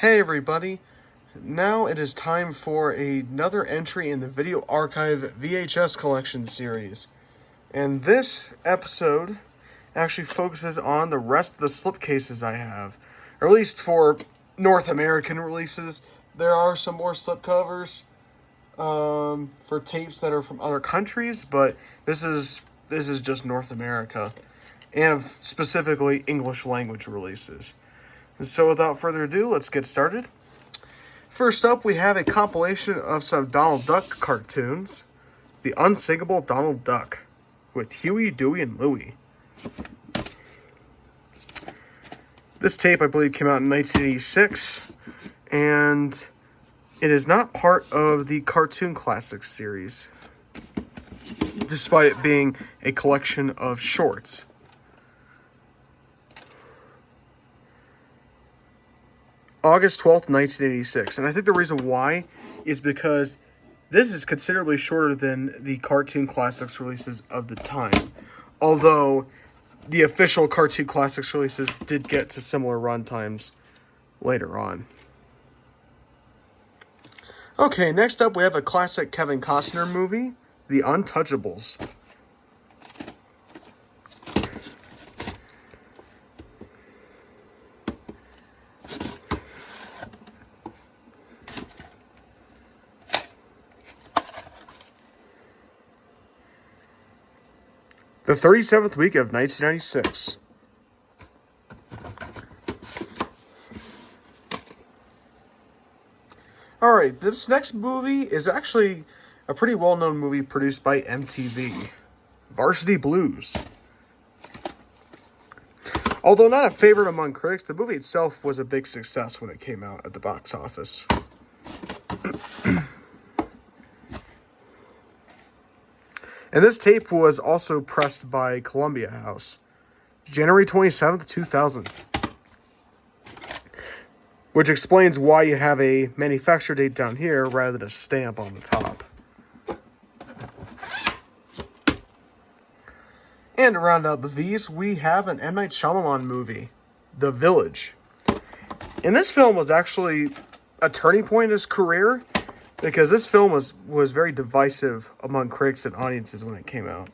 Hey everybody, now it is time for another entry in the Video Archive VHS collection series. And this episode actually focuses on the rest of the slipcases I have. Or at least for North American releases. There are some more slipcovers for tapes that are from other countries, but this is just North America. And specifically English language releases. And so without further ado, let's get started. First up, we have a compilation of some Donald Duck cartoons. The Unsinkable Donald Duck, with Huey, Dewey, and Louie. This tape, I believe, came out in 1986, and it is not part of the Cartoon Classics series, despite it being a collection of shorts. August 12th, 1986. And I think the reason why is because this is considerably shorter than the Cartoon Classics releases of the time. Although the official Cartoon Classics releases did get to similar run times later on. Okay, next up we have a classic Kevin Costner movie, The Untouchables. The 37th week of 1996. Alright, this next movie is actually a pretty well-known movie produced by MTV. Varsity Blues. Although not a favorite among critics, the movie itself was a big success when it came out at the box office. And this tape was also pressed by Columbia House, January 27th, 2000. Which explains why you have a manufacture date down here rather than a stamp on the top. And to round out the V's, we have an M. Night Shyamalan movie, The Village. And this film was actually a turning point in his career, because this film was very divisive among critics and audiences when it came out.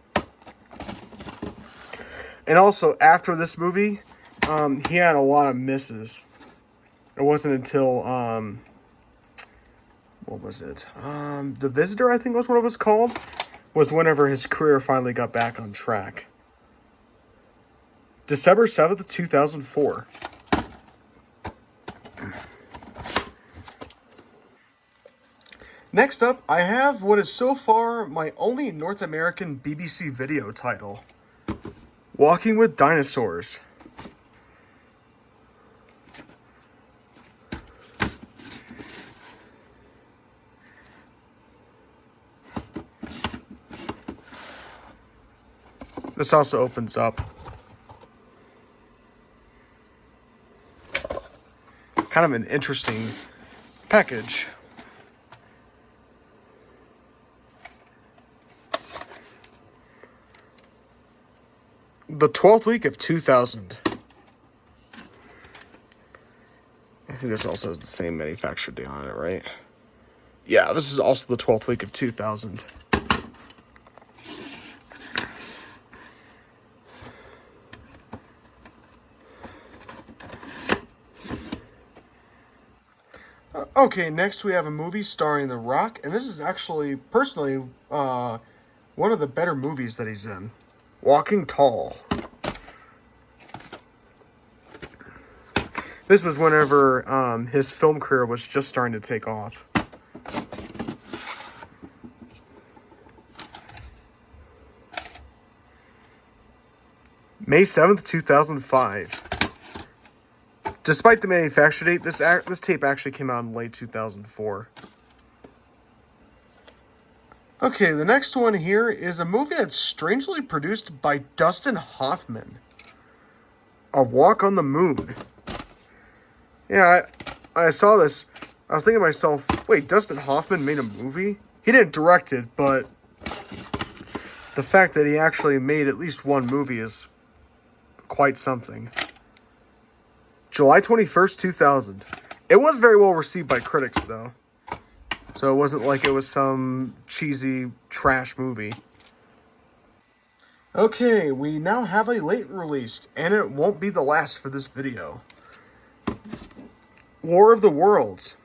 And also, after this movie, he had a lot of misses. It wasn't until, what was it? The Visitor, I think was what it was called, was whenever his career finally got back on track. December 7th, 2004. Next up, I have what is so far my only North American BBC video title, Walking with Dinosaurs. This also opens up. Kind of an interesting package. The 12th week of 2000. I think this also has the same manufacturer date on it, right? Yeah, this is also the 12th week of 2000. Okay, next we have a movie starring The Rock, and this is actually, personally, one of the better movies that he's in. Walking Tall. This was whenever his film career was just starting to take off. May 7th, 2005. Despite the manufacture date, this tape actually came out in late 2004. Okay, the next one here is a movie that's strangely produced by Dustin Hoffman. A Walk on the Moon. Yeah, I saw this. I was thinking to myself, wait, Dustin Hoffman made a movie? He didn't direct it, but the fact that he actually made at least one movie is quite something. July 21st, 2000. It was very well received by critics, though. So it wasn't like it was some cheesy trash movie. Okay, we now have a late release, and it won't be the last for this video. War of the Worlds,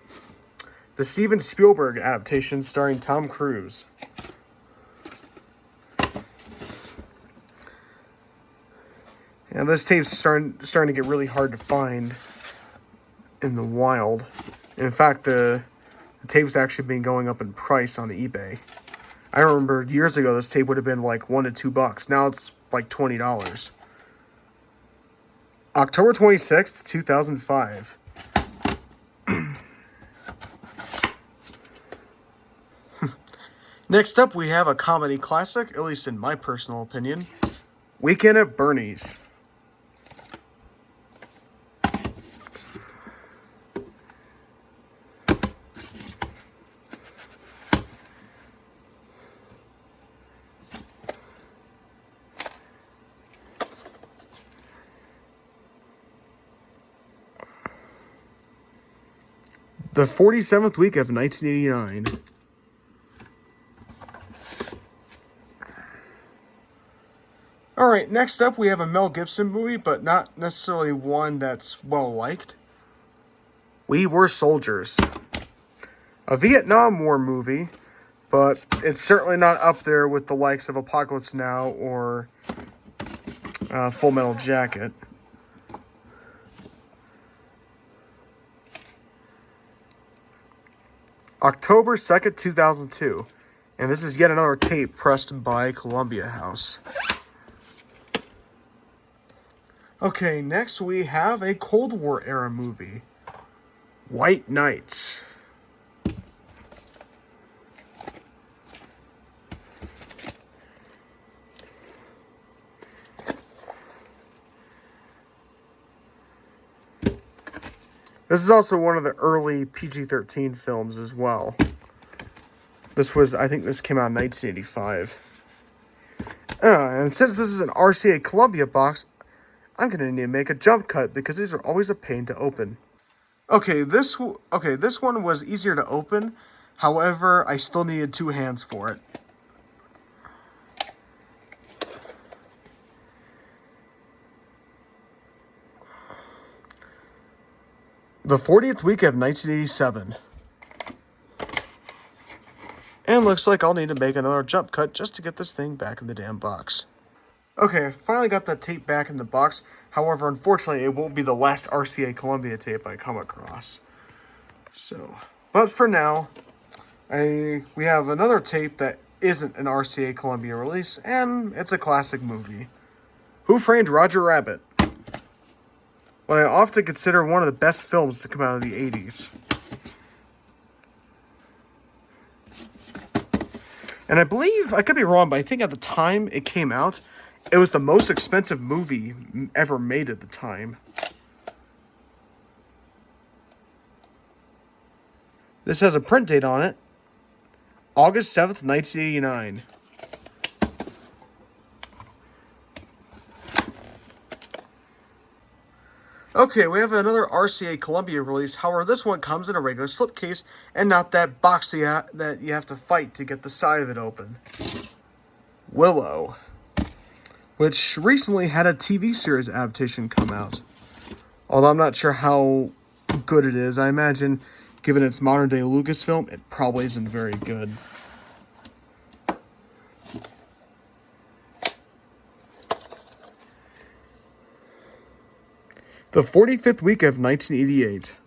the Steven Spielberg adaptation starring Tom Cruise. And this tape's starting to get really hard to find in the wild. And in fact, the tape's actually been going up in price on eBay. I remember years ago this tape would have been like $1 to $2. Now it's like $20. October 26th, 2005. Next up, we have a comedy classic, at least in my personal opinion, Weekend at Bernie's. The 47th week of 1989. Alright, next up we have a Mel Gibson movie, but not necessarily one that's well liked. We Were Soldiers. A Vietnam War movie, but it's certainly not up there with the likes of Apocalypse Now or Full Metal Jacket. October 2nd, 2002. And this is yet another tape pressed by Columbia House. Okay, next we have a Cold War era movie, White Nights. This is also one of the early PG-13 films as well. I think this came out in 1985. And since this is an RCA Columbia box, I'm going to need to make a jump cut because these are always a pain to open. Okay, this one was easier to open. However, I still needed 2 hands for it. The 40th week of 1987. And looks like I'll need to make another jump cut just to get this thing back in the damn box. Okay, I finally got the tape back in the box. However, unfortunately, it won't be the last RCA Columbia tape I come across. But for now, we have another tape that isn't an RCA Columbia release, and it's a classic movie. Who Framed Roger Rabbit? What I often consider one of the best films to come out of the 80s. And I believe, I could be wrong, but I think at the time it came out, it was the most expensive movie ever made at the time. This has a print date on it, August 7th, 1989. Okay, we have another RCA Columbia release. However, this one comes in a regular slipcase and not that box that you have to fight to get the side of it open. Willow, which recently had a TV series adaptation come out. Although I'm not sure how good it is. I imagine, given its modern-day Lucasfilm, it probably isn't very good. The 45th week of 1988.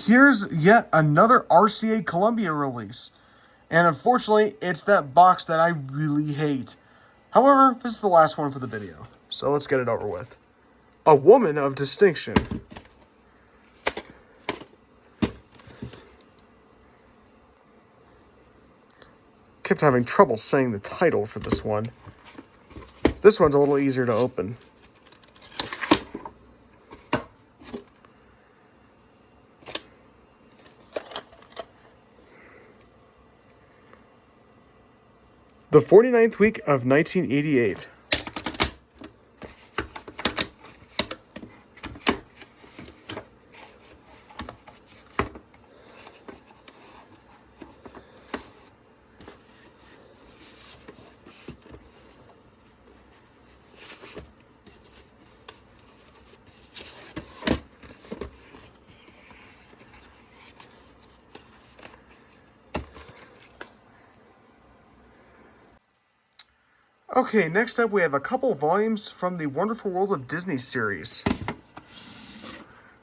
Here's yet another RCA Columbia release. And unfortunately, it's that box that I really hate. However, this is the last one for the video. So let's get it over with. A Woman of Distinction. Kept having trouble saying the title for this one. This one's a little easier to open. The 49th week of 1988. Okay, next up we have a couple volumes from the Wonderful World of Disney series.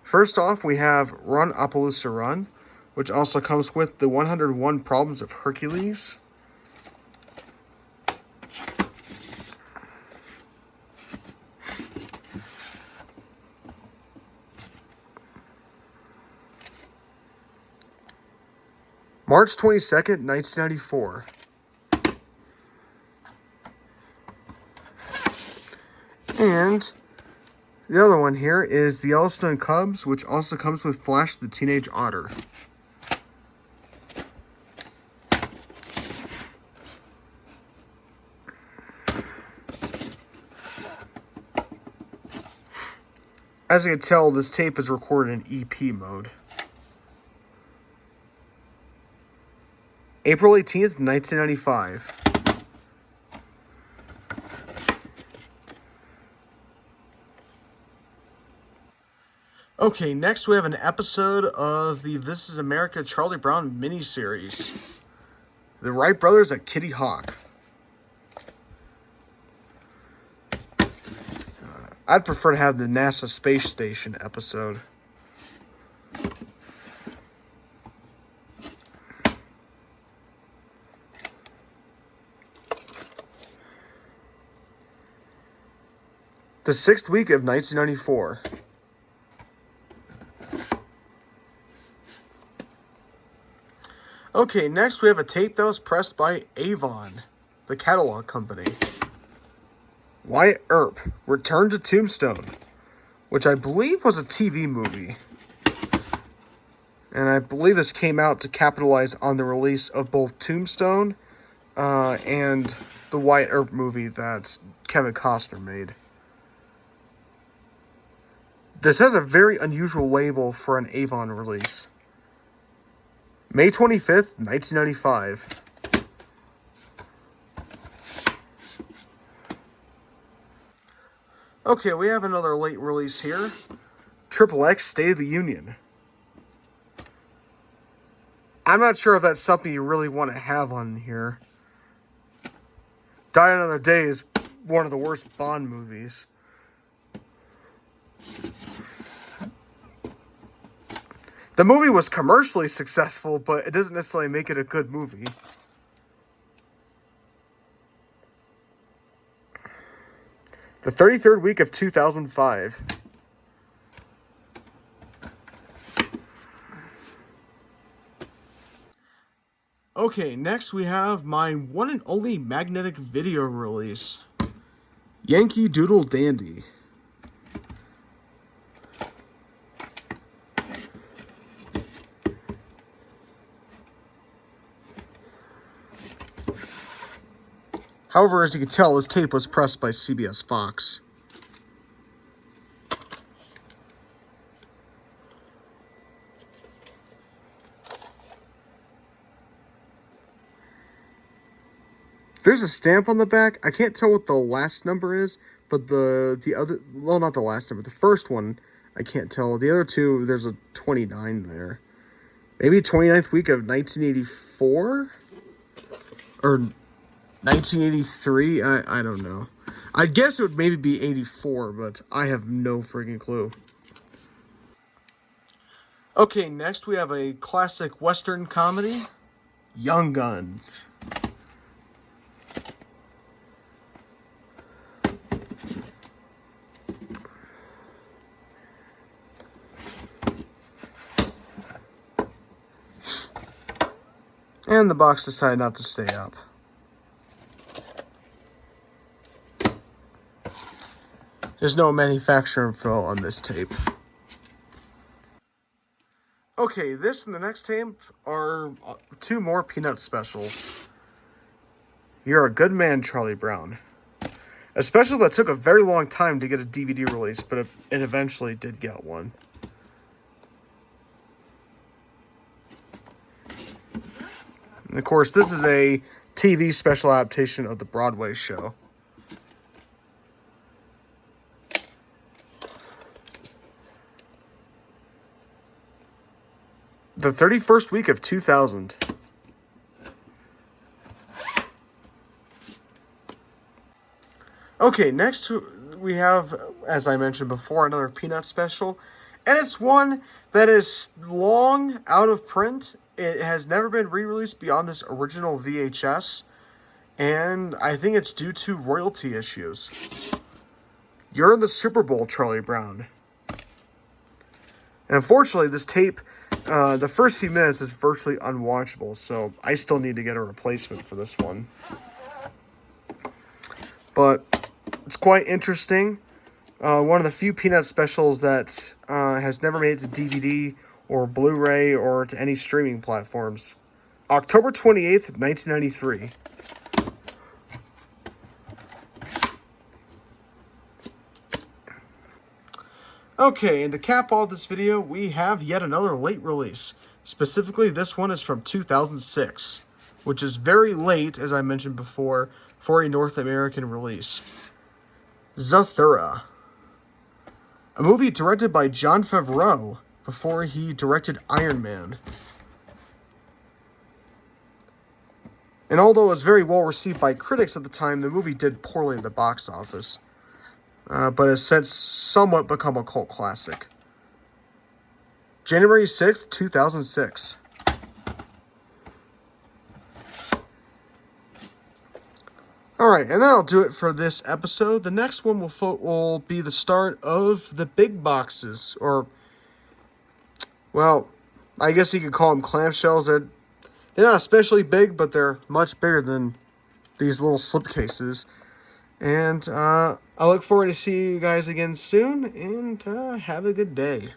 First off, we have Run Appaloosa Run, which also comes with the 101 Problems of Hercules. March 22nd, 1994. And the other one here is the Yellowstone Cubs, which also comes with Flash the Teenage Otter. As you can tell, this tape is recorded in EP mode. April 18th, 1995. Okay, next we have an episode of the This Is America Charlie Brown miniseries. The Wright Brothers at Kitty Hawk. I'd prefer to have the NASA Space Station episode. The 6th week of 1994. Okay, next we have a tape that was pressed by Avon, the catalog company. Wyatt Earp, Return to Tombstone, which I believe was a TV movie. And I believe this came out to capitalize on the release of both Tombstone and the Wyatt Earp movie that Kevin Costner made. This has a very unusual label for an Avon release. May 25th, 1995. Okay, we have another late release here. Triple X State of the Union. I'm not sure if that's something you really want to have on here. Die Another Day is one of the worst Bond movies. The movie was commercially successful, but it doesn't necessarily make it a good movie. The 33rd week of 2005. Okay, next we have my one and only magnetic video release. Yankee Doodle Dandy. However, as you can tell, this tape was pressed by CBS Fox. There's a stamp on the back. I can't tell what the last number is, but the other, well, not the last number, the first one, I can't tell. The other two, there's a 29 there. Maybe 29th week of 1984? Or 1983? I don't know. I guess it would maybe be 84, but I have no freaking clue. Okay, next we have a classic Western comedy, Young Guns. And the box decided not to stay up. There's no manufacturer info on this tape. Okay, this and the next tape are two more Peanut specials. You're a good man, Charlie Brown. A special that took a very long time to get a DVD release, but it eventually did get one. And of course, this is a TV special adaptation of the Broadway show. The 31st week of 2000. Okay, next we have, as I mentioned before, another Peanut special. And it's one that is long out of print. It has never been re-released beyond this original VHS. And I think it's due to royalty issues. You're in the Super Bowl, Charlie Brown. And unfortunately, this tape, the first few minutes is virtually unwatchable. So I still need to get a replacement for this one. But it's quite interesting. One of the few Peanut specials that has never made it to DVD or Blu-ray or to any streaming platforms. October 28th, 1993. Okay, and to cap off this video, we have yet another late release. Specifically, this one is from 2006, which is very late, as I mentioned before, for a North American release. Zathura. A movie directed by Jon Favreau before he directed Iron Man. And although it was very well received by critics at the time, the movie did poorly at the box office. But has since somewhat become a cult classic. January 6th, 2006. Alright, and that'll do it for this episode. The next one will be the start of the big boxes. Or, well, I guess you could call them clamshells. They're not especially big, but they're much bigger than these little slipcases. And I look forward to seeing you guys again soon, and have a good day.